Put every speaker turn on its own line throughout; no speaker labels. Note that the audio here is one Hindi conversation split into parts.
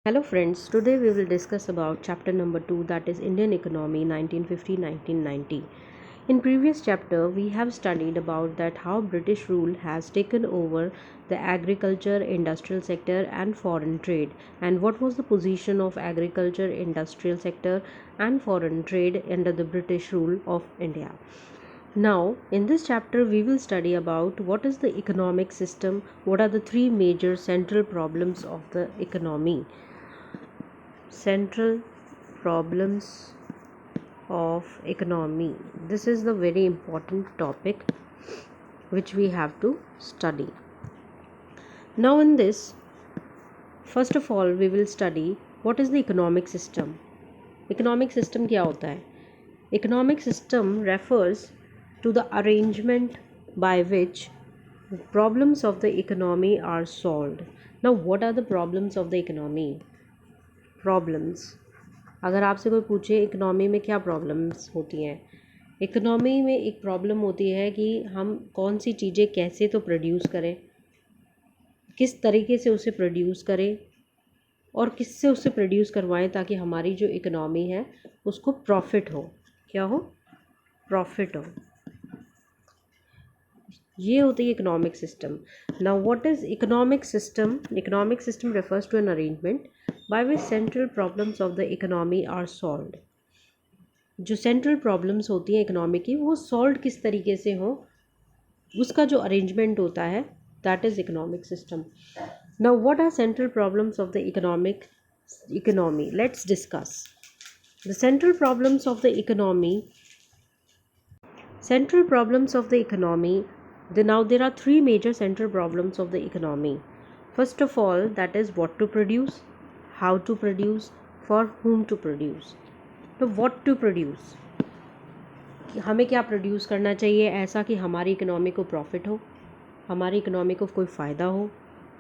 Hello friends, today we will discuss about chapter number 2, that is Indian economy 1950-1990. In previous chapter we have studied about that how British rule has taken over the agriculture, industrial sector and foreign trade, and what was the position of agriculture, industrial sector and foreign trade under the British rule of India. Now, in this chapter, we will study about what is the economic system, what are the three major central problems of the economy. Central problems of economy. This is the very important topic which we have to study. Now, in this, first of all, we will study what is the economic system. Economic system क्या होता है? Economic system refers to the arrangement by which problems of the economy are solved. Now, what are the problems of the economy? Problems. अगर आपसे कोई पूछे इकोनॉमी में क्या प्रॉब्लम्स होती हैं, इकोनॉमी में एक प्रॉब्लम होती है कि हम कौन सी चीज़ें कैसे तो प्रोड्यूस करें, किस तरीके से उसे प्रोड्यूस करें और किससे उसे प्रोड्यूस करवाएं ताकि हमारी जो इकोनॉमी है उसको प्रॉफिट हो. क्या हो? प्रॉफिट हो. ये होती है economic system. Now what is economic system? Economic system refers to an arrangement by which central problems of the economy are solved. जो सेंट्रल प्रॉब्लम्स होती हैं इकोनॉमी की वो सॉल्व किस तरीके से हो, उसका जो अरेंजमेंट होता है, that is economic system. Now what are central problems of the economy? Let's discuss the central problems of the economy. Central problems of the economy. Now there are three major central problems of the economy. First of all, that is what to produce, how to produce, for whom to produce. तो what to produce, कि हमें क्या प्रोड्यूस करना चाहिए ऐसा कि हमारी इकोनॉमी को प्रॉफिट हो, हमारी इकोनॉमी को कोई फ़ायदा हो.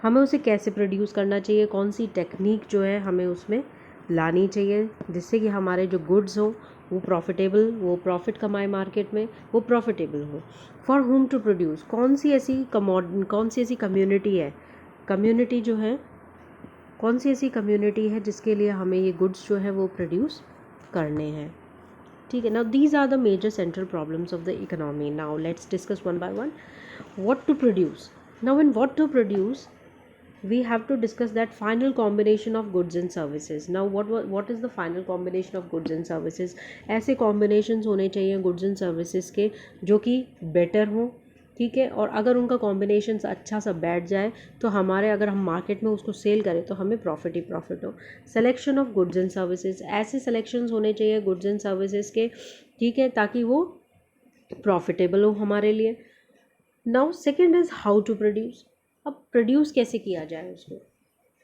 हमें उसे कैसे प्रोड्यूस करना चाहिए, कौन सी टेक्निक जो है हमें उसमें लानी चाहिए जिससे कि हमारे जो गुड्स हो वो प्रॉफिटेबल, वो प्रॉफिट कमाए मार्केट में, वो प्रॉफिटेबल हो. फॉर हुम टू प्रोड्यूस, कौन सी ऐसी कम्युनिटी है, कम्युनिटी जो है, कौन सी ऐसी कम्युनिटी है जिसके लिए हमें ये गुड्स जो है वो प्रोड्यूस करने हैं. ठीक है. Now these are the major central problems of the economy. Now let's discuss one by one. What to produce. Now in what to produce we have to discuss that final combination of goods and services. Now what is the final combination of goods and services? ऐसे combinations होने चाहिए goods and services के जो कि better हों. ठीक है. और अगर उनका combinations अच्छा सा बैठ जाए तो हमारे, अगर हम मार्केट में उसको सेल करें तो हमें प्रॉफिट ही प्रॉफिट हो. Selection of goods and services, ऐसे सिलेक्शंस होने चाहिए गुड्स एंड सर्विसेज के, ठीक है, ताकि वो प्रॉफिटेबल हो हमारे लिए. Now second is how to produce. अब प्रोड्यूस कैसे किया जाए उसको.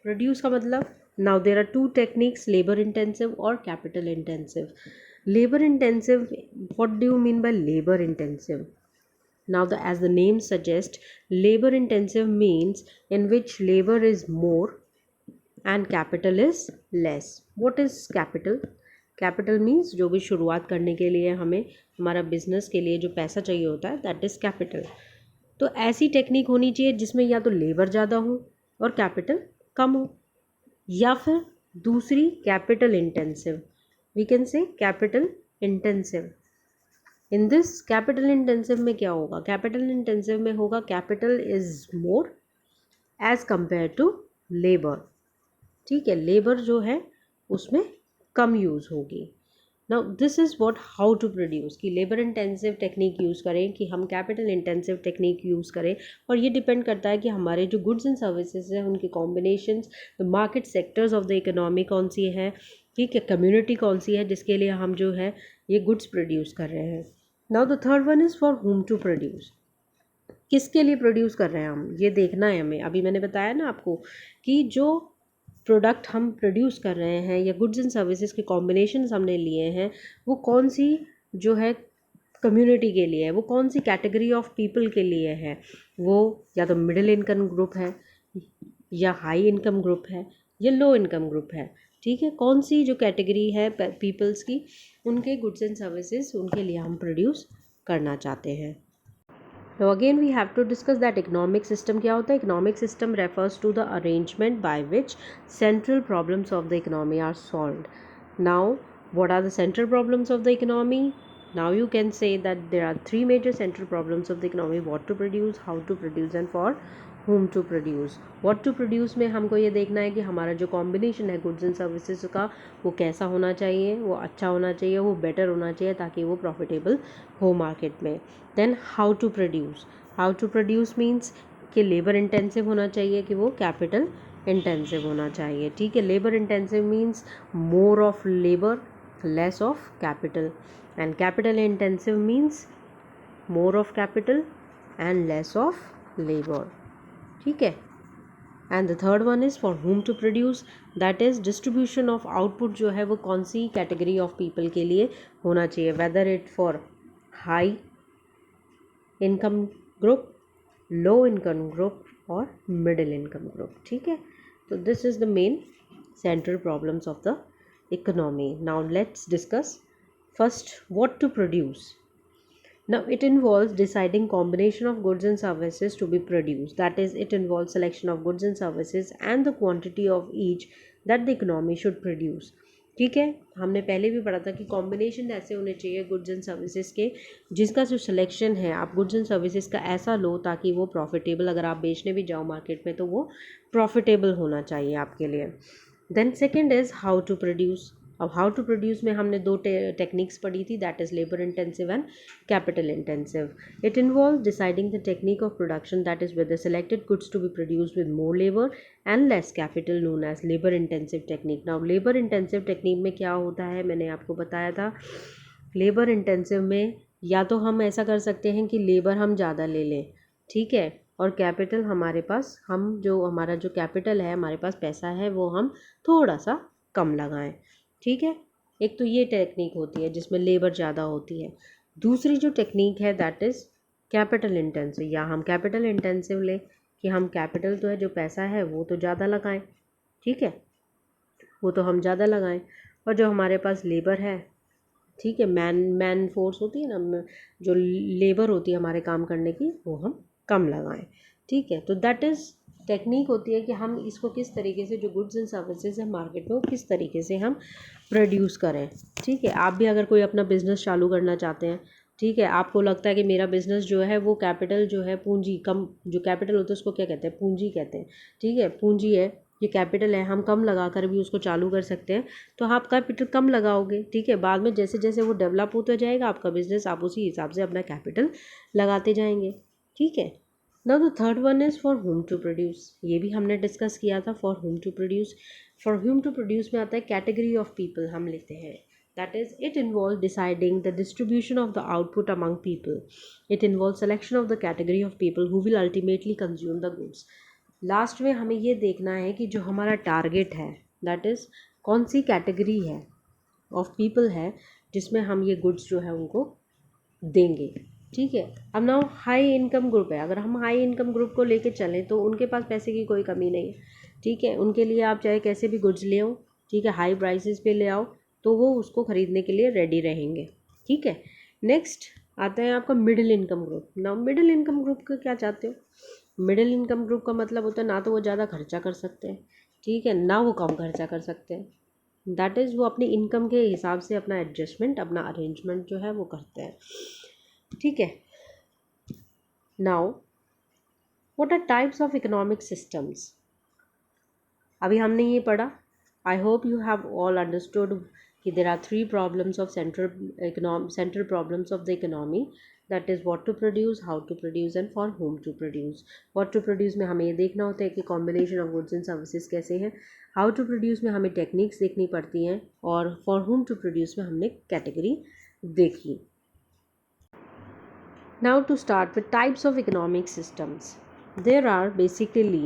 प्रोड्यूस का मतलब, now there are two techniques, labour intensive और capital intensive. Labour intensive, what do you mean by labour intensive? Now as the name suggest, labour intensive means in which labour is more and capital is less. What is capital? Capital means जो भी शुरुआत करने के लिए हमें, हमारा बिजनेस के लिए जो पैसा चाहिए होता है, दैट इज़ कैपिटल. तो ऐसी टेक्निक होनी चाहिए जिसमें या तो लेबर ज़्यादा हो और कैपिटल कम हो, या फिर दूसरी capital intensive. We can say capital intensive. In this capital intensive में क्या होगा? कैपिटल इंटेंसिव में होगा capital is more as compare to labour. ठीक है. लेबर जो है उसमें कम यूज़ होगी. Now this is what how to produce, कि लेबर इंटेंसिव टेक्निक यूज़ करें कि हम कैपिटल इंटेंसिव टेक्निक यूज़ करें. और ये डिपेंड करता है कि हमारे जो गुड्स एंड सर्विसेज हैं उनकी combinations, the market sectors of the economy कौन सी है, ठीक है, कम्युनिटी कौन सी है जिसके लिए हम जो है ये गुड्स प्रोड्यूस कर रहे हैं. Now the third one is for whom to produce. किसके लिए प्रोड्यूस कर रहे हैं हम, ये देखना है हमें. अभी मैंने बताया ना आपको कि जो प्रोडक्ट हम प्रोड्यूस कर रहे हैं या गुड्स एंड सर्विसेज के कॉम्बिनेशन हमने लिए हैं वो कौन सी जो है कम्युनिटी के लिए है, वो कौन सी कैटेगरी ऑफ पीपल के लिए है. वो या तो मिडिल इनकम ग्रुप है, या हाई इनकम ग्रुप है, या लो इनकम ग्रुप है. ठीक है. कौन सी जो कैटेगरी है पीपल्स की, उनके गुड्स एंड सर्विसेज उनके लिए हम प्रोड्यूस करना चाहते हैं. Now again we have to discuss that economic system क्या होता है. Economic system refers to the arrangement by which central problems of the economy are solved. Now what are the central problems of the economy? Now you can say that there are three major central problems of the economy: what to produce, how to produce and for whom to produce. what to produce में हमको ये देखना है कि हमारा जो कॉम्बिनेशन है गुड्स एंड सर्विसेज का वो कैसा होना चाहिए, वो अच्छा होना चाहिए, वो बेटर होना चाहिए ताकि वो प्रॉफिटेबल हो मार्केट में. Then how to produce means कि लेबर इंटेंसिव होना चाहिए कि वो कैपिटल इंटेंसिव होना चाहिए. ठीक है, labour intensive means more of labour less of capital, and capital intensive means more of capital and less of labour. ठीक है. And the third one is for whom to produce, that is distribution of output जो है वो कौन सी कैटेगरी ऑफ पीपल के लिए होना चाहिए, whether it for high income group, low income group और मिडिल इनकम ग्रुप. ठीक है, तो this is the main central problems of the economy. Now let's discuss first what to produce. Now it involves deciding combination of goods and services to be produced. That is, it involves selection of goods and services and the quantity of each that the economy should produce. ठीक है, हमने पहले भी पढ़ा था कि कॉम्बिनेशन ऐसे होने चाहिए गुड्स एंड सर्विसेज के जिसका जो सिलेक्शन है आप गुड्स एंड सर्विसेज का ऐसा लो ताकि वो प्रॉफिटेबल, अगर आप बेचने भी जाओ मार्केट में तो वो प्रॉफिटेबल होना चाहिए आपके लिए. Then second is how to produce. अब हाउ टू प्रोड्यूस में हमने दो टेक्निक्स पढ़ी थी, that is labour intensive and capital intensive. It involve deciding the technique of production that is with the selected goods to be produce with more labour and less capital known as labour intensive technique. Now labour intensive technique में क्या होता है, मैंने आपको बताया था. लेबर इंटेंसिव में या तो हम ऐसा कर सकते हैं कि लेबर हम ज़्यादा ले लें, ठीक है, और कैपिटल हमारे पास, हम जो हमारा जो कैपिटल है, हमारे पास पैसा है, वो हम थोड़ा सा कम लगाएं. ठीक है, एक तो ये टेक्निक होती है जिसमें लेबर ज़्यादा होती है. दूसरी जो टेक्निक है दैट इज़ कैपिटल इंटेंसिव, या हम कैपिटल इंटेंसिव लें कि हम कैपिटल तो है जो पैसा है वो तो ज़्यादा लगाएं. ठीक है, वो तो हम ज़्यादा लगाएं, और जो हमारे पास लेबर है, ठीक है, मैन फोर्स होती है ना, जो लेबर होती है हमारे काम करने की, वो हम कम लगाएं. ठीक है, तो दैट इज़ टेक्निक होती है कि हम इसको किस तरीके से जो गुड्स एंड सर्विसेज है मार्केट में वो किस तरीके से हम प्रोड्यूस करें. ठीक है, आप भी अगर कोई अपना बिज़नेस चालू करना चाहते हैं, ठीक है, आपको लगता है कि मेरा बिज़नेस जो है वो कैपिटल जो है पूंजी कम, जो कैपिटल होता है उसको क्या कहते हैं, पूंजी कहते हैं. ठीक है, पूंजी है, ये कैपिटल है, हम कम लगा कर भी उसको चालू कर सकते हैं. तो आप कैपिटल कम लगाओगे, ठीक है, बाद में जैसे जैसे वो डेवलप होता जाएगा आपका बिज़नेस, आप उसी हिसाब से अपना कैपिटल लगाते जाएंगे. ठीक है. Now the third one is for whom to produce. ये भी हमने डिस्कस किया था. For whom to produce, for whom to produce में आता है कैटेगरी ऑफ पीपल हम लेते हैं. That is, it involves deciding the distribution of the output among people. It involves selection of the category of people who will ultimately consume the goods. Last में हमें ये देखना है कि जो हमारा टारगेट है, दैट इज़ कौन सी कैटेगरी है ऑफ पीपल है जिसमें हम ये गुड्स जो है उनको देंगे. ठीक है, अब ना हाई इनकम ग्रुप है, अगर हम हाई इनकम ग्रुप को लेके चलें तो उनके पास पैसे की कोई कमी नहीं है. ठीक है, उनके लिए आप चाहे कैसे भी गुड्स ले आओ, ठीक है, हाई प्राइसेस पे ले आओ तो वो उसको ख़रीदने के लिए रेडी रहेंगे. ठीक है. नेक्स्ट आता है आपका मिडिल इनकम ग्रुप. ना मिडिल इनकम ग्रुप का क्या चाहते हो, मिडिल इनकम ग्रुप का मतलब होता है ना तो वो ज़्यादा खर्चा कर सकते हैं, ठीक है, ना वो कम खर्चा कर सकते हैं. दैट इज़ वो अपनी इनकम के हिसाब से अपना एडजस्टमेंट, अपना अरेंजमेंट जो है वो करते हैं. ठीक है. Now what are types of economic systems. अभी हमने ये पढ़ा, I hope you have all understood कि there are three problems of central problems of the economy, that is what to produce, how to produce and for whom to produce. What to produce में हमें ये देखना होता है कि combination of goods and services कैसे हैं. हाउ टू प्रोड्यूस में हमें टेक्निक्स देखनी पड़ती हैं, और फॉर होम टू प्रोड्यूस में हमने कैटेगरी देखी. Now to start with types of economic systems. There are basically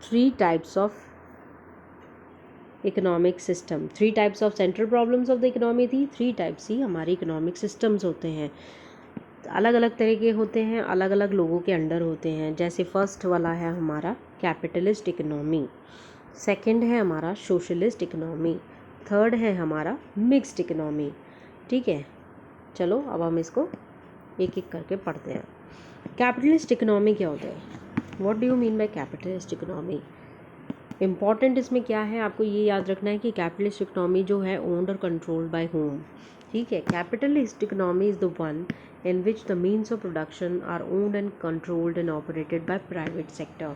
three types of economic system. Three types of central problems of the economy थी, three types ही हमारे economic systems होते हैं. अलग अलग तरह के होते हैं, अलग अलग लोगों के अंडर होते हैं. जैसे फर्स्ट वाला है हमारा कैपिटलिस्ट इकोनॉमी, सेकंड है हमारा सोशलिस्ट इकोनॉमी, थर्ड है हमारा मिक्स्ड इकोनॉमी. ठीक है, चलो अब हम इसको एक एक करके पढ़ते हैं. कैपिटलिस्ट इकोनॉमी क्या होता है? What do you mean bye capitalist economy? Important इसमें क्या है, आपको ये याद रखना है कि कैपिटलिस्ट इकोनॉमी जो है ओन्ड और कंट्रोल्ड बाय होम, ठीक है। Capitalist economy is the one in which the means of production are owned and controlled and operated by private sector.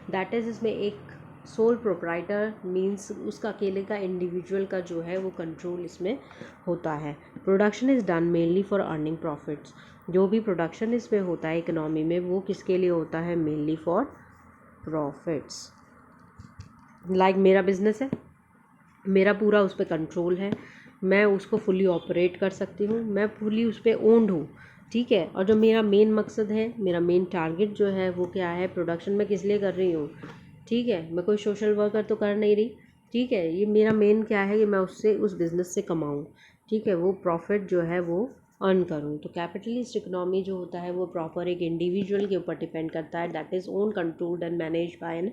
That is, इसमें एक सोल प्रोप्राइटर मीन्स उसका अकेले का इंडिविजुअल का जो है वो कंट्रोल इसमें होता है। Production is done mainly for earning profits. जो भी प्रोडक्शन इसमें होता है इकोनॉमी में वो किसके लिए होता है? Mainly for profits. लाइक मेरा बिजनेस है, मेरा पूरा उस पर कंट्रोल है, मैं उसको फुली ऑपरेट कर सकती हूँ, मैं फुली उस पर ओन्ड हूँ, ठीक है। और जो मेरा मेन मकसद है, मेरा मेन टारगेट जो है वो क्या है? प्रोडक्शन मैं किस लिए कर रही हूँ, ठीक है। मैं कोई सोशल वर्कर तो कर नहीं रही, ठीक है। ये मेरा मेन क्या है कि मैं उससे उस बिज़नेस से कमाऊँ, ठीक है, वो प्रॉफिट जो है वो अर्न करूँ। तो कैपिटलिस्ट इकोनॉमी जो होता है वो प्रॉपर एक इंडिविजुअल के ऊपर डिपेंड करता है, that is own controlled and manage by an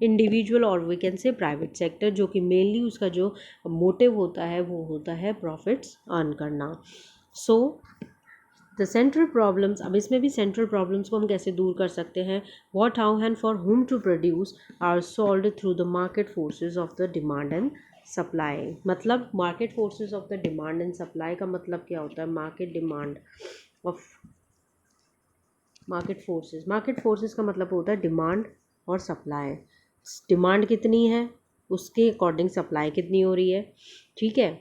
individual और we can say private sector, जो कि मेनली उसका जो मोटिव होता है वो होता है प्रॉफिट्स अर्न करना। सो द सेंट्रल प्रॉब्लम्स, अब इसमें भी सेंट्रल प्रॉब्लम्स को हम कैसे दूर कर सकते हैं? What, how and for whom to produce are solved through the market forces of the demand and supply. मतलब market forces of the demand and supply का मतलब क्या होता है? Market demand of market forces का मतलब होता है डिमांड और सप्लाई। डिमांड कितनी है उसके अकॉर्डिंग सप्लाई कितनी हो रही है, ठीक है।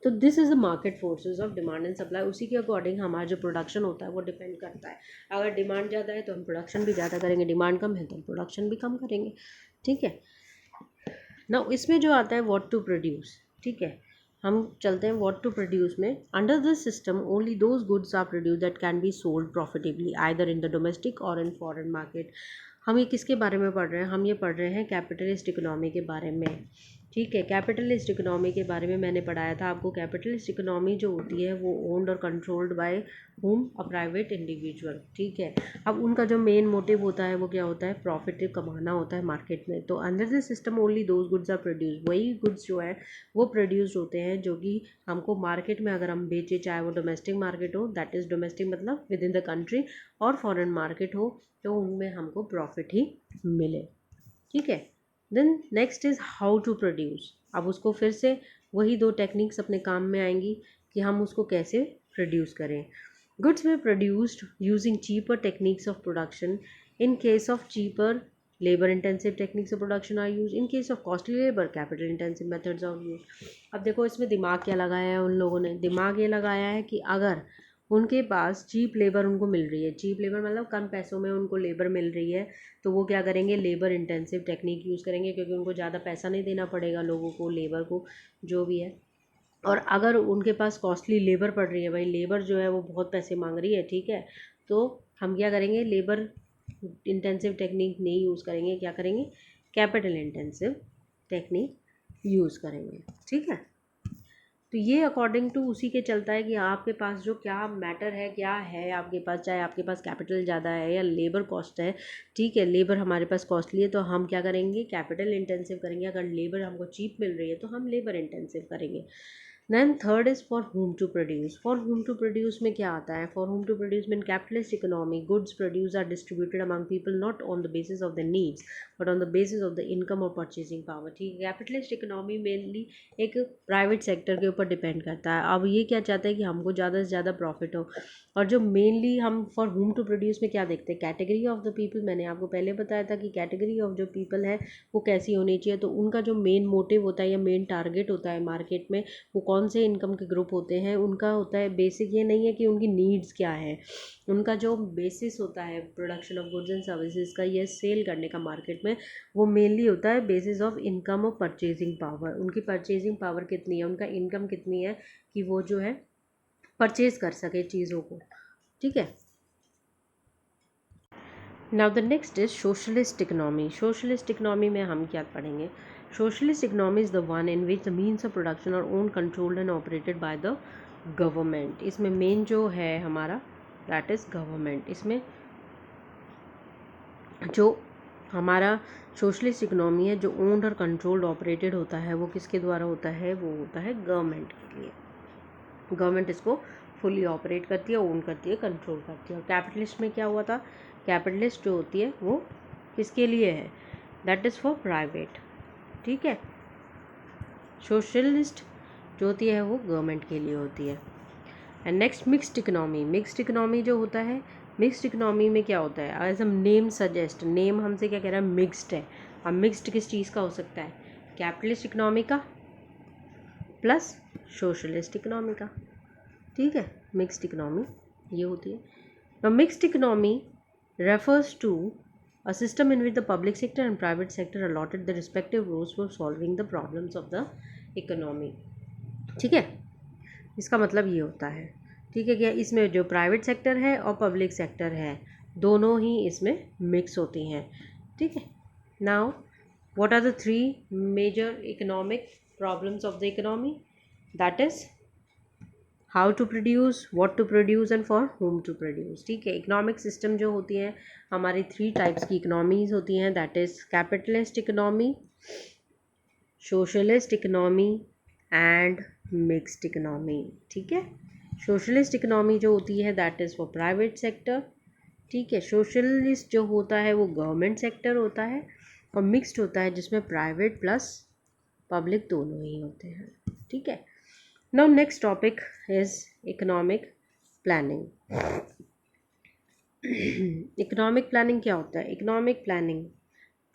तो this is the market forces of demand and supply. उसी के अकॉर्डिंग हमारा जो प्रोडक्शन होता है वो डिपेंड करता है। अगर डिमांड ज़्यादा है तो हम प्रोडक्शन भी ज़्यादा करेंगे, डिमांड कम है तो हम प्रोडक्शन भी कम करेंगे, ठीक है ना। इसमें जो आता है व्हाट टू प्रोड्यूस, ठीक है, हम चलते हैं व्हाट टू प्रोड्यूस में। Under this system only those goods are produce that can be sold profitably either in the domestic और इन फॉरेन मार्केट। हम ये किसके बारे में पढ़ रहे हैं? हम ये पढ़ रहे हैं कैपिटलिस्ट इकोनॉमी के बारे में, ठीक है। कैपिटलिस्ट इकोनॉमी के बारे में मैंने पढ़ाया था आपको। कैपिटलिस्ट इकोनॉमी जो होती है वो ओन्ड और controlled by home, a private individual, ठीक है। अब उनका जो मेन मोटिव होता है वो क्या होता है? प्रॉफिट कमाना होता है मार्केट में। तो under this system only those goods are produce, वही गुड्स जो है वो प्रोड्यूस्ड होते हैं जो कि हमको मार्केट में अगर हम बेचे, चाहे वो डोमेस्टिक मार्केट हो, दैट इज़ डोमेस्टिक मतलब विद इन द कंट्री, और फॉरेन मार्केट हो तो उनमें हमको प्रॉफिट ही मिले, ठीक है। Then next is how to produce. अब उसको फिर से वही दो टेक्निक्स अपने काम में आएंगी कि हम उसको कैसे प्रोड्यूस करें। गुड्स में produced using cheaper techniques of production. In case of cheaper labour intensive techniques of production are use. In case of costly labour capital intensive methods of use. अब देखो इसमें दिमाग क्या लगाया है उन लोगों ने? दिमाग ये लगाया है कि अगर उनके पास चीप लेबर उनको मिल रही है, चीप लेबर मतलब कम पैसों में उनको लेबर मिल रही है, तो वो क्या करेंगे? लेबर इंटेंसिव टेक्निक यूज़ करेंगे, क्योंकि उनको ज़्यादा पैसा नहीं देना पड़ेगा लोगों को, लेबर को जो भी है। और अगर उनके पास कॉस्टली लेबर पड़ रही है, भाई लेबर जो है वो बहुत पैसे मांग रही है, ठीक है, तो हम क्या करेंगे? लेबर इंटेंसिव टेक्निक नहीं यूज़ करेंगे, क्या करेंगे? कैपिटल इंटेंसिव टेक्निक यूज़ करेंगे, ठीक है। तो ये अकॉर्डिंग टू उसी के चलता है कि आपके पास जो क्या मैटर है, क्या है आपके पास, चाहे आपके पास कैपिटल ज़्यादा है या लेबर कॉस्ट है, ठीक है। लेबर हमारे पास कॉस्टली है तो हम क्या करेंगे? कैपिटल इंटेंसिव करेंगे। अगर लेबर हमको चीप मिल रही है तो हम लेबर इंटेंसिव करेंगे। Then third is for whom to produce. For whom to produce में क्या आता है? फॉर होम टू प्रोड्यूस में capitalist economy goods produce are distributed among people not on the basis of the needs but on the basis of the income और परचेजिंग पावर, ठीक है। कैपिटलिस्ट इकोनॉमी मेनली एक प्राइवेट सेक्टर के ऊपर डिपेंड करता है। अब ये क्या चाहता है कि हमको ज़्यादा से ज़्यादा प्रॉफिट हो। और जो मेनली हम फॉर होम टू प्रोड्यूस में क्या देखते हैं? Category of the people. मैंने आपको पहले बताया था कि कैटेगरी ऑफ जो पीपल है वो कैसी होनी चाहिए। तो उनका जो मेन मोटिव होता है या मेन टारगेट होता है मार्केट में, वो कौन से इनकम के ग्रुप होते हैं? उनका होता है बेसिक, ये नहीं है कि उनकी नीड्स क्या है, उनका जो बेसिस होता है production of goods and services का, ये सेल करने का मार्केट में, वो मेनली होता है बेसिस ऑफ इनकम और परचेजिंग पावर। उनकी परचेजिंग पावर कितनी है, उनका इनकम कितनी है कि वो जो है परचेज कर सके चीज़ों को, ठीक है। Now the next is socialist economy. Socialist economy में हम क्या पढ़ेंगे? Socialist economy is the one in which the means of production our own controlled and operated by the government. इसमें मेन जो है हमारा दैट इज़ गवर्नमेंट। इसमें जो हमारा सोशलिस्ट इकोनॉमी है, जो ओन्ड और कंट्रोल्ड ऑपरेटेड होता है, वो किसके द्वारा होता है? वो होता है गवर्नमेंट के लिए। गवर्नमेंट इसको फुली ऑपरेट करती है, ओन करती है, कंट्रोल करती है। और कैपिटलिस्ट में क्या हुआ था, कैपिटलिस्ट जो होती है वो किसके लिए है, दैट इज़ फॉर प्राइवेट, ठीक है। सोशलिस्ट जो होती है वो गवर्नमेंट के लिए होती है। And next mixed economy. Mixed economy जो होता है, मिक्स्ड इकोनॉमी में क्या होता है, एज हम नेम सजेस्ट, नेम हमसे क्या कह रहा है, मिक्स्ड है। अब मिक्स्ड किस चीज़ का हो सकता है, कैपिटलिस्ट इकोनॉमी का प्लस सोशलिस्ट इकोनॉमी का, ठीक है। मिक्स्ड इकोनॉमी ये होती है। Now mixed economy refers to a system in which the public sector and private sector allotted the respective roles for solving the problems of the economy, ठीक है। इसका मतलब ये होता है, ठीक है, क्या इसमें जो प्राइवेट सेक्टर है और पब्लिक सेक्टर है दोनों ही इसमें मिक्स होती हैं, ठीक है। Now what are the 3 major economic problems of the economy, that is how to produce, what to produce and for whom to produce, ठीक है। इकोनॉमिक सिस्टम जो होती हैं हमारी 3 टाइप्स की इकोनॉमीज होती हैं, that is capitalist economy, socialist economy and mixed economy, ठीक है। सोशलिस्ट इकोनॉमी जो होती है that is for private sector, ठीक है। सोशलिस्ट जो होता है वो गवर्नमेंट सेक्टर होता है, और मिक्स्ड होता है जिसमें प्राइवेट प्लस पब्लिक दोनों ही होते हैं, ठीक है। Now next topic is economic planning. Economic planning क्या होता है, economic planning,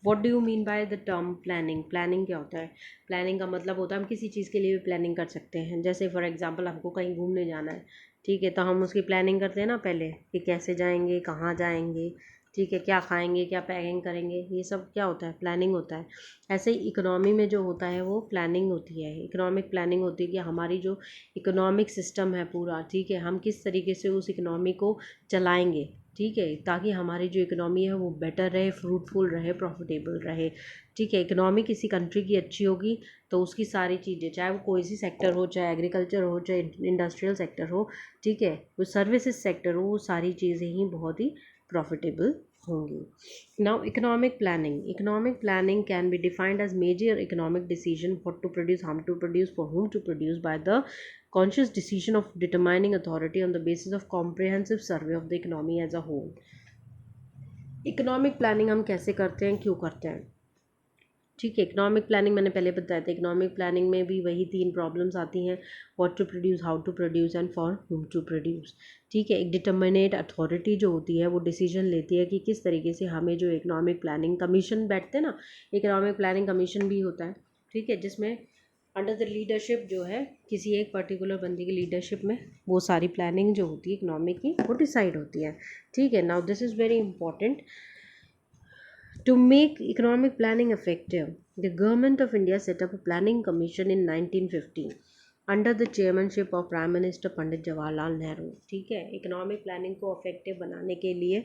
what do you mean by the term planning? Planning क्या होता है, planning का मतलब होता है हम किसी चीज़ के लिए भी प्लानिंग कर सकते हैं। जैसे फॉर एग्जांपल हमको कहीं घूमने जाना है, ठीक है, तो हम उसकी प्लानिंग करते हैं ना पहले कि कैसे जाएंगे, कहाँ जाएंगे, ठीक है, क्या खाएंगे, क्या पैकिंग करेंगे, ये सब क्या होता है, प्लानिंग होता है। ऐसे ही इकोनॉमी में जो होता है वो प्लानिंग होती है। इकोनॉमिक प्लानिंग होती है कि हमारी जो इकोनॉमिक सिस्टम है पूरा, ठीक है, हम किस तरीके से उस इकोनॉमी को चलाएंगे, ठीक है, ताकि हमारी जो इकोनॉमी है वो बेटर रहे, फ्रूटफुल रहे, प्रॉफिटेबल रहे, ठीक है। इकोनॉमी किसी कंट्री की अच्छी होगी तो उसकी सारी चीज़ें, चाहे वो कोई सी सेक्टर हो, चाहे एग्रीकल्चर हो, चाहे इंडस्ट्रियल सेक्टर हो, ठीक है, वो सर्विसेज सेक्टर हो, वो सारी चीज़ें ही बहुत ही प्रॉफिटेबल होंगी। Now economic planning can be defined as major economic decision what to produce, how to produce, for whom to produce by the conscious decision of determining authority on the basis of comprehensive survey of the economy as a whole. Economic planning हम कैसे करते हैं, क्यों करते हैं, ठीक है। इकोनॉमिक प्लानिंग मैंने पहले बताया था, इकोनॉमिक प्लानिंग में भी वही 3 प्रॉब्लम्स आती हैं, what to produce, how to produce and for whom to produce, ठीक है। एक डिटर्मिनेट अथॉरिटी जो होती है वो डिसीजन लेती है कि किस तरीके से हमें, जो इकोनॉमिक प्लानिंग कमीशन बैठते हैं ना, इकोनॉमिक प्लानिंग कमीशन भी होता है, ठीक है, जिसमें अंडर द लीडरशिप जो है किसी एक पर्टिकुलर बंदी की लीडरशिप में वो सारी प्लानिंग जो होती है इकोनॉमिक की वो डिसाइड होती है, ठीक है। Now this is very important. To make economic planning effective, the Government of India set up a planning commission in 1950 under the chairmanship of Prime Minister पंडित जवाहरलाल नेहरू, ठीक है। इकोनॉमिक प्लानिंग को इफेक्टिव बनाने के लिए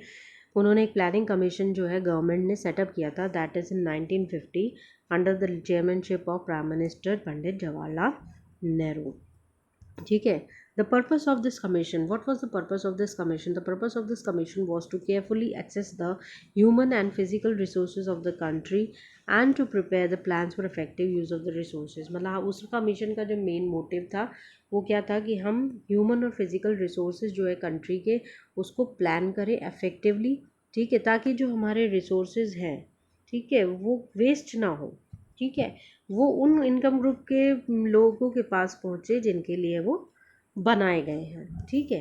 उन्होंने एक प्लानिंग कमीशन जो है गवर्नमेंट ने सेटअप किया था, that is in 1950 under the chairmanship of prime minister Pandit Jawaharlal Nehru, ठीक है। The purpose of this commission, what was the purpose of this commission? The purpose of this commission was to carefully assess the human and physical resources of the country and to prepare the plans for effective use of the resources. मतलब उस कमीशन का जो मेन मोटिव था वो क्या था कि हम ह्यूमन और फिजिकल रिसोर्सेज जो है कंट्री के उसको प्लान करें इफेक्टिवली, ठीक है, ताकि जो हमारे रिसोर्सेज हैं, ठीक है, वो वेस्ट ना हो, ठीक है, वो उन इनकम ग्रुप के लोगों के पास पहुँचे जिनके लिए वो बनाए गए हैं, ठीक है।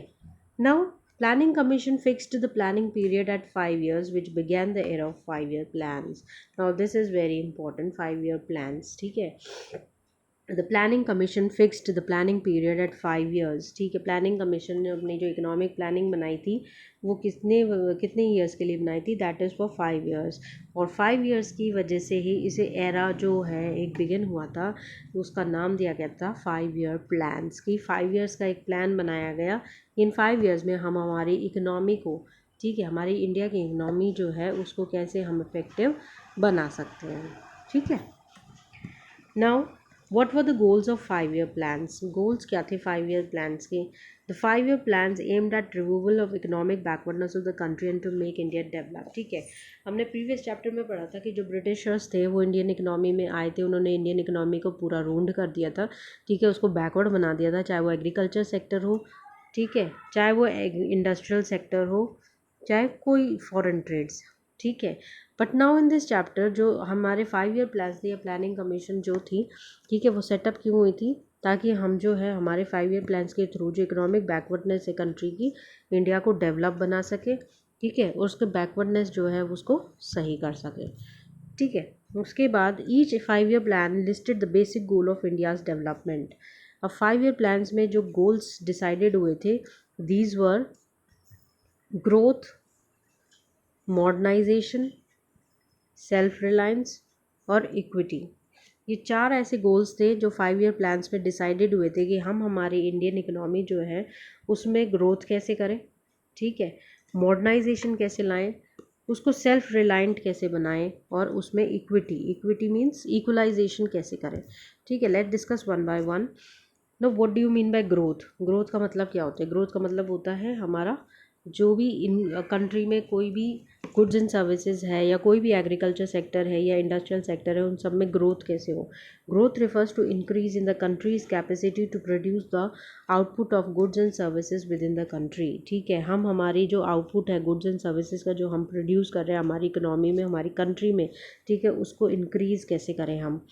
Now planning commission fixed the planning period at 5 years which began the era of 5-year plans. Now this is very important, 5-year plans, ठीक है। The planning commission fixed the planning period at 5 years, ठीक है। प्लानिंग कमीशन ने अपनी जो इकोनॉमिक प्लानिंग बनाई थी वो कितने ईयर्स के लिए बनाई थी, दैट इज़ फॉर 5 years, और 5 years की वजह से ही इसे एरा जो है एक बिगिन हुआ था, उसका नाम दिया गया था 5-year प्लान्स की। 5 years का एक प्लान बनाया गया, इन 5 years में हम हमारी इकोनॉमी को, ठीक है, हमारी इंडिया की इकोनॉमी जो है उसको कैसे हम इफेक्टिव बना सकते हैं, ठीक है। Now what were the goals of 5-year plans? Goals क्या थे 5-year plans के? The 5-year plans aimed at removal of economic backwardness of the country and to make India develop, ठीक है। हमने प्रीवियस चैप्टर में पढ़ा था कि जो ब्रिटिशर्स थे वो इंडियन इकोनॉमी में आए थे, उन्होंने इंडियन इकोनॉमी को पूरा रूंड कर दिया था, ठीक है, उसको बैकवर्ड बना दिया था, चाहे वो एग्रीकल्चर सेक्टर हो, ठीक है, चाहे वो इंडस्ट्रियल सेक्टर हो, चाहे कोई फॉरेन ट्रेड्स, ठीक है। But now in this chapter जो हमारे 5 ईयर प्लान थी या प्लानिंग कमीशन जो थी, ठीक है, वो सेटअप क्यों हुई थी, ताकि हम जो है हमारे 5 ईयर प्लान्स के थ्रू जो इकोनॉमिक बैकवर्डनेस है कंट्री की, इंडिया को डेवलप बना सके, ठीक है, और उसके बैकवर्डनेस जो है उसको सही कर सके, ठीक है। उसके बाद each 5 year plan listed the basic goal of India's development. अब 5 ईयर प्लान्स में जो गोल्स डिसाइडेड हुए थे, these were growth, modernization, self reliance और इक्विटी। ये 4 ऐसे गोल्स थे जो 5 ईयर प्लान्स में डिसाइडेड हुए थे कि हम हमारी इंडियन इकोनॉमी जो है उसमें ग्रोथ कैसे करें, ठीक है, मॉडर्नाइजेशन कैसे लाएं, उसको सेल्फ रिलायंट कैसे बनाएं, और उसमें इक्विटी, इक्विटी मीन्स इक्वलाइजेशन कैसे करें, ठीक है। Let discuss one by one. Know what do you mean bye growth? Growth का मतलब क्या होता है? ग्रोथ का मतलब होता है हमारा जो भी इन कंट्री में कोई भी गुड्स एंड सर्विसेज है या कोई भी एग्रीकल्चर सेक्टर है या इंडस्ट्रियल सेक्टर है, उन सब में ग्रोथ कैसे हो। Growth refers to increase in the country's capacity to produce the output of goods and services within the country, ठीक है। हम हमारी जो आउटपुट है गुड्स एंड सर्विसेज का जो हम प्रोड्यूस कर रहे हैं हमारी इकोनॉमी में, हमारी कंट्री में, ठीक है, उसको इंक्रीज कैसे करें हम।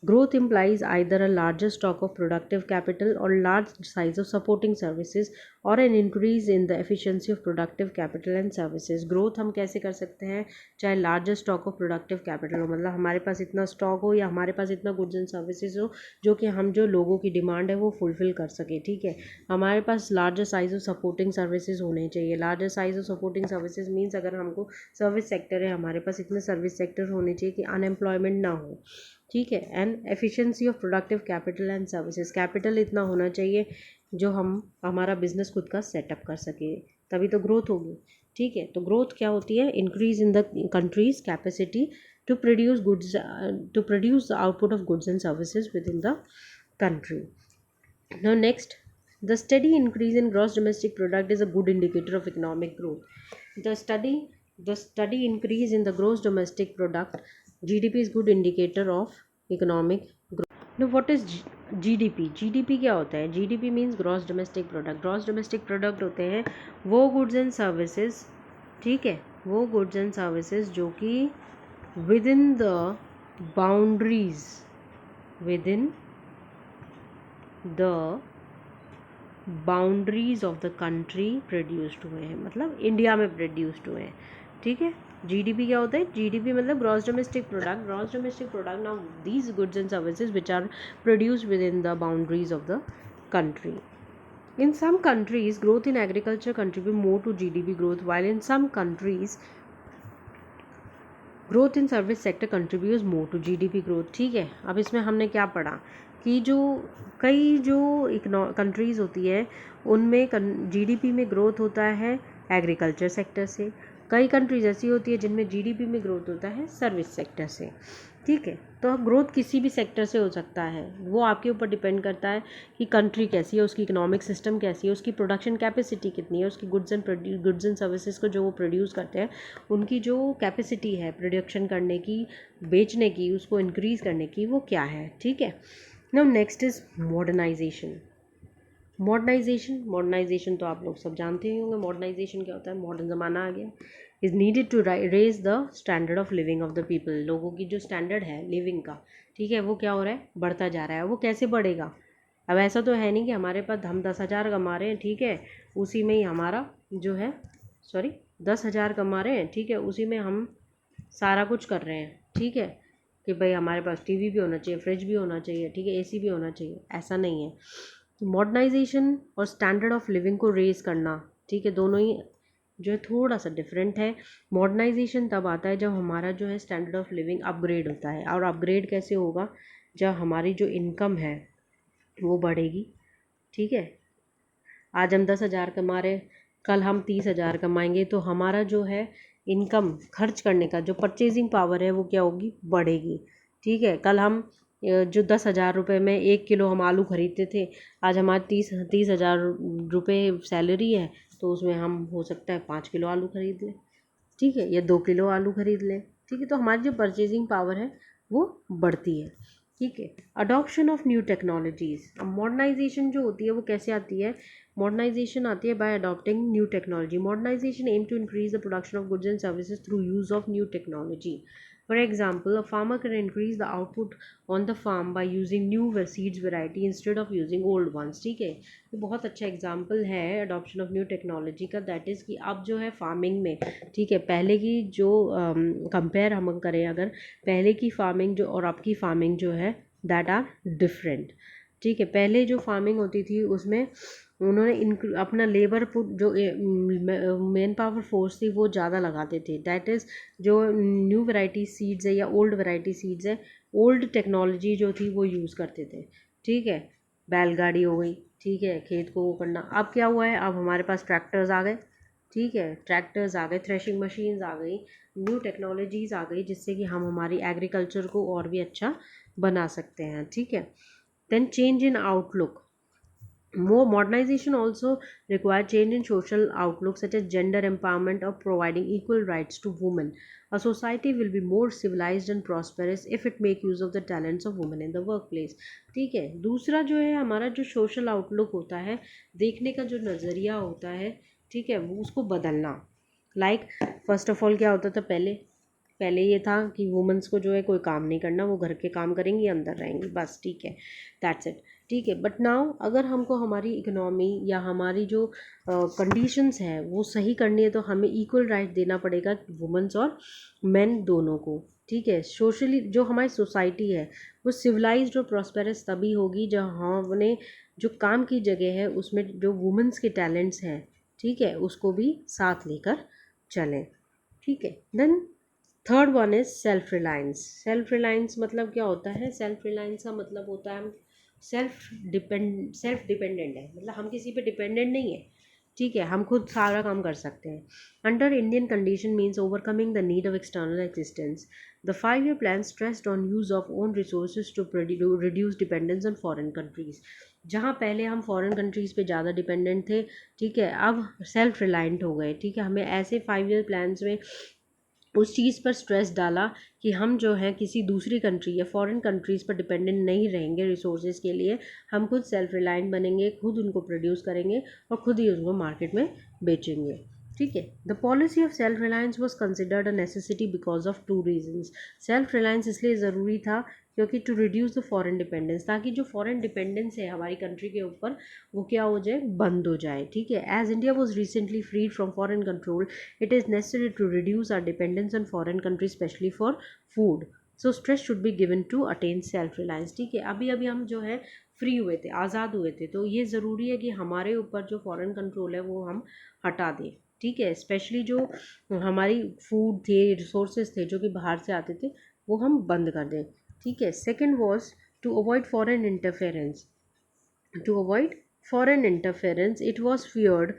Growth implies either a larger stock of productive capital or large size of supporting services or an increase in the efficiency of productive capital and services. Growth हम कैसे कर सकते हैं? चाहे larger stock of productive capital हो, मतलब हमारे पास इतना stock हो या हमारे पास इतना goods and services हो जो कि हम जो लोगों की डिमांड है वो फुलफिल कर सके, ठीक है। हमारे पास larger size of supporting services होने चाहिए। larger size of supporting services means अगर हमको सर्विस सेक्टर है, हमारे पास इतने सर्विस सेक्टर होने चाहिए कि अनएम्प्लॉयमेंट ना हो, ठीक है। And efficiency of productive capital and services, capital इतना होना चाहिए जो हम हमारा बिजनेस खुद का सेटअप कर सके, तभी तो ग्रोथ होगी, ठीक है। तो ग्रोथ क्या होती है? Increase in the country's capacity to produce goods, to produce the output of goods and services within the country. Now next, the steady increase in gross domestic product is a good indicator of economic growth. The steady increase in the gross domestic product, GDP, is good indicator of economic growth. Now what is GDP? GDP क्या होता है? GDP means gross domestic product. gross domestic product होते हैं वो goods and services, ठीक है, वो goods and services जो कि within the boundaries, within the boundaries of the country produced हुए हैं, मतलब इंडिया में प्रोड्यूस्ड हुए हैं, ठीक है। जीडीपी क्या होता है? जीडीपी मतलब gross domestic product. Gross domestic product, now these goods and services which are produced within the boundaries of the country. In some countries, growth in agriculture contribute more to GDP growth, while in some countries, growth in service sector contribute more to GDP growth, ठीक है। अब इसमें हमने क्या पढ़ा कि जो कई जो कंट्रीज़ होती है उनमें जीडीपी में ग्रोथ होता है एग्रीकल्चर सेक्टर से, कई कंट्रीज ऐसी होती है जिनमें जीडीपी में ग्रोथ होता है सर्विस सेक्टर से, ठीक है। तो ग्रोथ किसी भी सेक्टर से हो सकता है, वो आपके ऊपर डिपेंड करता है कि कंट्री कैसी है, उसकी इकोनॉमिक सिस्टम कैसी है, उसकी प्रोडक्शन कैपेसिटी कितनी है, उसकी गुड्स एंड सर्विसेज को जो वो प्रोड्यूस करते हैं उनकी जो कैपेसिटी है प्रोडक्शन करने की, बेचने की, उसको इंक्रीज़ करने की, वो क्या है, ठीक है। Now next is modernization. Modernization तो आप लोग सब जानते ही होंगे। मॉडर्नाइजेशन क्या होता है? मॉडर्न ज़माना आ गया, is needed to raise the standard of living of the people. लोगों की जो स्टैंडर्ड है लिविंग का, ठीक है, वो क्या हो रहा है? बढ़ता जा रहा है. वो कैसे बढ़ेगा? अब ऐसा तो है नहीं कि हमारे पास हम 10,000 कमा रहे हैं, ठीक है, उसी में ही हमारा जो है 10,000 कमा रहे हैं, ठीक है, उसी में हम सारा कुछ कर रहे हैं, ठीक है, कि भाई हमारे पास टीवी भी होना चाहिए, फ्रिज भी होना चाहिए, ठीक है, एसी भी होना चाहिए, ऐसा नहीं है. मॉडर्नाइजेशन और स्टैंडर्ड ऑफ लिविंग को रेज करना, ठीक है, दोनों ही जो है थोड़ा सा डिफरेंट है. मॉडर्नाइजेशन तब आता है जब हमारा जो है स्टैंडर्ड ऑफ लिविंग अपग्रेड होता है, और अपग्रेड कैसे होगा? जब हमारी जो इनकम है वो बढ़ेगी, ठीक है. आज हम 10,000 कमा रहे, कल हम 30,000 कमाएंगे, तो हमारा जो है इनकम खर्च करने का जो परचेजिंग पावर है वो क्या होगी? बढ़ेगी, ठीक है. कल हम जो 10,000 रुपये में 1 किलो हम आलू खरीदते थे, आज हमारे 30,000 रुपये सैलरी है, तो उसमें हम हो सकता है 5 किलो आलू खरीद लें, ठीक है, या 2 किलो आलू खरीद लें, ठीक है. तो हमारी जो परचेजिंग पावर है वो बढ़ती है, ठीक है। अडॉप्शन ऑफ न्यू टेक्नोलॉजीज, अब मॉडर्नाइजेशन जो होती है वो कैसे आती है? मॉडर्नाइजेशन आती है by adopting new technology. Modernization aim to increase the production of goods and services through use of new technology. For example, a farmer can increase the output on the farm by using new seeds variety instead of using old ones. ठीक है, ये बहुत अच्छा एग्जाम्पल है अडॉप्शन ऑफ न्यू टेक्नोलॉजी का। दैट इज़ कि अब जो है फार्मिंग में, ठीक है, पहले की जो कंपेयर हम करें अगर, पहले की फार्मिंग जो और अब की फार्मिंग जो है दैट आर डिफरेंट। ठीक है, पहले जो फार्मिंग होती थी उसमें उन्होंने अपना लेबर पुट जो मेन पावर फोर्स थी वो ज़्यादा लगाते थे। दैट इज़ जो न्यू वैरायटी सीड्स है या ओल्ड वैरायटी सीड्स है, ओल्ड टेक्नोलॉजी जो थी वो यूज़ करते थे। ठीक है, बैलगाड़ी हो गई, ठीक है, खेत को वो करना। अब क्या हुआ है, अब हमारे पास ट्रैक्टर्स आ गए। ठीक है, ट्रैक्टर्स आ गए, थ्रेशिंग मशीन्स आ गई, न्यू टेक्नोलॉजीज़ आ गई जिससे कि हम हमारी एग्रीकल्चर को और भी अच्छा बना सकते हैं। ठीक है, then change in outlook. More modernization also require change in social outlook such as gender empowerment or providing equal rights to women. A society will be more civilized and prosperous if it make use of the talents of women in the workplace. ठीक है, दूसरा जो है हमारा जो सोशल आउटलुक होता है, देखने का जो नज़रिया होता है, ठीक है, वो उसको बदलना। लाइक फर्स्ट ऑफ ऑल क्या होता था पहले? पहले ये था कि वुमेंस को जो है कोई काम नहीं करना, वो घर के काम करेंगी, अंदर रहेंगी, बस। ठीक है, दैट्स इट। ठीक है, बट नाउ अगर हमको हमारी इकोनॉमी या हमारी जो कंडीशंस है वो सही करनी है तो हमें इक्वल राइट देना पड़ेगा वुमेंस और मेन दोनों को। ठीक है, सोशली जो हमारी सोसाइटी है वो सिविलाइज्ड और प्रॉस्पेरस तभी होगी जब हमने जो काम की जगह है उसमें जो वुमेंस के टैलेंट्स हैं, ठीक है, उसको भी साथ लेकर चलें। ठीक है, then third one is self reliance. Self reliance मतलब क्या होता है? सेल्फ रिलायंस का मतलब होता है हम सेल्फ डिपेंडेंट है, मतलब हम किसी पे डिपेंडेंट नहीं है। ठीक है, हम खुद सारा काम कर सकते हैं। Under Indian condition means overcoming the need of external existence. The 5 year plan stressed on use of own resources to reduce dependence on foreign countries. जहाँ पहले हम फॉरेन कंट्रीज़ पे ज़्यादा डिपेंडेंट थे, ठीक है, अब सेल्फ रिलायंट हो गए। ठीक है, हमें ऐसे 5 year प्लान्स में उस चीज़ पर स्ट्रेस डाला कि हम जो है किसी दूसरी कंट्री या फॉरेन कंट्रीज़ पर डिपेंडेंट नहीं रहेंगे रिसोर्सेज के लिए। हम खुद सेल्फ रिलायंट बनेंगे, खुद उनको प्रोड्यूस करेंगे और खुद ही उनको मार्केट में बेचेंगे। ठीक है, the policy of self reliance was considered a necessity because of 2 reasons। Self reliance इसलिए ज़रूरी था क्योंकि to reduce the foreign dependence, ताकि जो फॉरेन डिपेंडेंस है हमारी कंट्री के ऊपर वो क्या हो जाए, बंद हो जाए। ठीक है, as India was recently freed from foreign control, it is necessary to reduce our dependence on foreign countries especially for food. So stress should be given to attain self reliance। ठीक है, अभी अभी हम जो है फ्री हुए थे, आज़ाद हुए थे, तो ये ज़रूरी है कि हमारे ऊपर जो फॉरेन कंट्रोल है वो हम हटा दें। ठीक है, स्पेशली जो हमारी फूड थे, रिसोर्सेज थे जो कि बाहर से आते थे, वो हम बंद कर दें। ठीक है, second was to avoid foreign interference. To avoid foreign interference, it was feared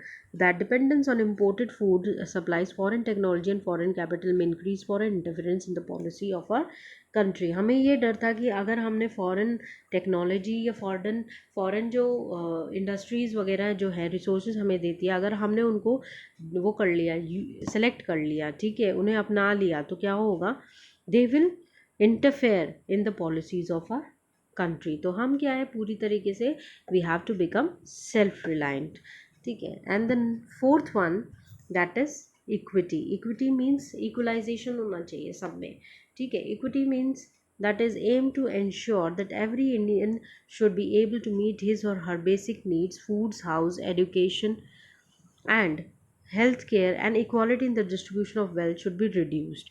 that dependence on imported food supplies, foreign technology and foreign capital may increase foreign interference in the policy of our country। हमें ये डर था कि अगर हमने फॉरेन टेक्नोलॉजी या फॉरेन जो इंडस्ट्रीज़ वगैरह जो है रिसोर्सेज हमें देती है, अगर हमने उनको वो कर लिया, सेलेक्ट कर लिया, ठीक है, उन्हें अपना लिया, तो क्या होगा, they will interfere in the policies of our country. तो हम क्या है, पूरी तरीके से we have to become self reliant. ठीक है, and then fourth one that is equity. Equity means equalization होना चाहिए सब में। ठीक है, equity means that is aimed to ensure that every Indian should be able to meet his or her basic needs, foods, house, education and health care, and equality in the distribution of wealth should be reduced।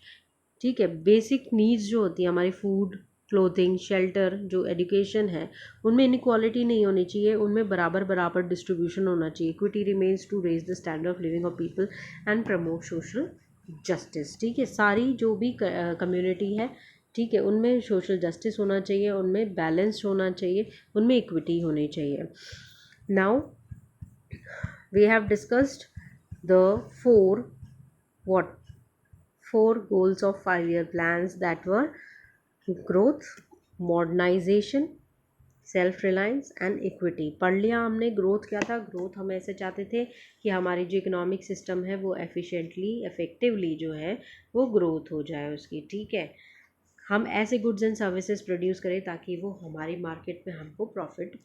ठीक है, बेसिक नीड्स जो होती है हमारी, फूड, क्लोथिंग, शेल्टर, जो एजुकेशन है, उनमें इनक्वालिटी नहीं होनी चाहिए, उनमें बराबर बराबर डिस्ट्रीब्यूशन होना चाहिए। Equity remains to raise the standard of living of people and promote social justice. ठीक है, सारी जो भी कम्युनिटी है, ठीक है, उनमें सोशल जस्टिस होना चाहिए, उनमें बैलेंस होना चाहिए, उनमें इक्विटी होनी चाहिए। Now we have discussed the four what 4 goals of 5 year plans, that were growth, modernization, self reliance and equity. पढ़ लिया हमने। ग्रोथ क्या था? ग्रोथ हम ऐसे चाहते थे कि हमारी जो इकोनॉमिक सिस्टम है वो एफिशिएंटली, इफेक्टिवली जो है वो ग्रोथ हो जाए उसकी। ठीक है, हम ऐसे गुड्स एंड सर्विसेज प्रोड्यूस करें ताकि वो हमारी मार्केट में हमको प्रॉफिट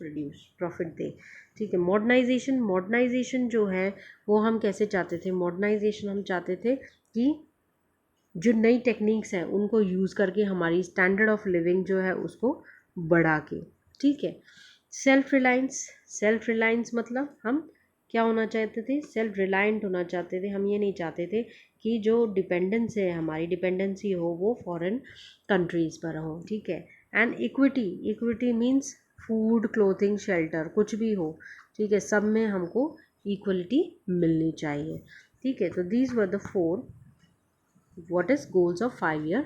दे। ठीक है। मॉडर्नाइजेशन जो है वो हम कैसे चाहते थे? मॉडर्नाइजेशन हम चाहते थे कि जो नई टेक्निक्स हैं उनको यूज़ करके हमारी स्टैंडर्ड ऑफ लिविंग जो है उसको बढ़ा के। ठीक है। सेल्फ रिलायंस मतलब हम क्या होना चाहते थे? सेल्फ रिलायंट होना चाहते थे। हम ये नहीं चाहते थे कि जो डिपेंडेंस है, हमारी डिपेंडेंसी हो वो फॉरेन कंट्रीज़ पर हो। ठीक है। And equity means food, clothing, shelter, कुछ भी हो। ठीक है। सब में हमको इक्वलिटी मिलनी चाहिए। ठीक है। तो these were the 4 what is goals of 5-year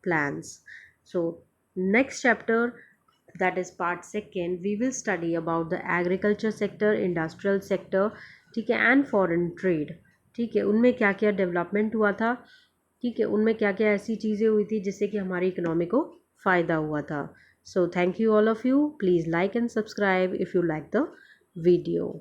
plans. So next chapter, that is part second, we will study about the agriculture sector, industrial sector, ठीक है, and foreign trade। ठीक है। उनमें क्या क्या डेवलपमेंट हुआ था। ठीक है। उनमें क्या क्या ऐसी चीज़ें हुई थी जिससे कि हमारी इकोनॉमी को फ़ायदा हुआ था। So thank you all of you. Please like and subscribe if you like the video।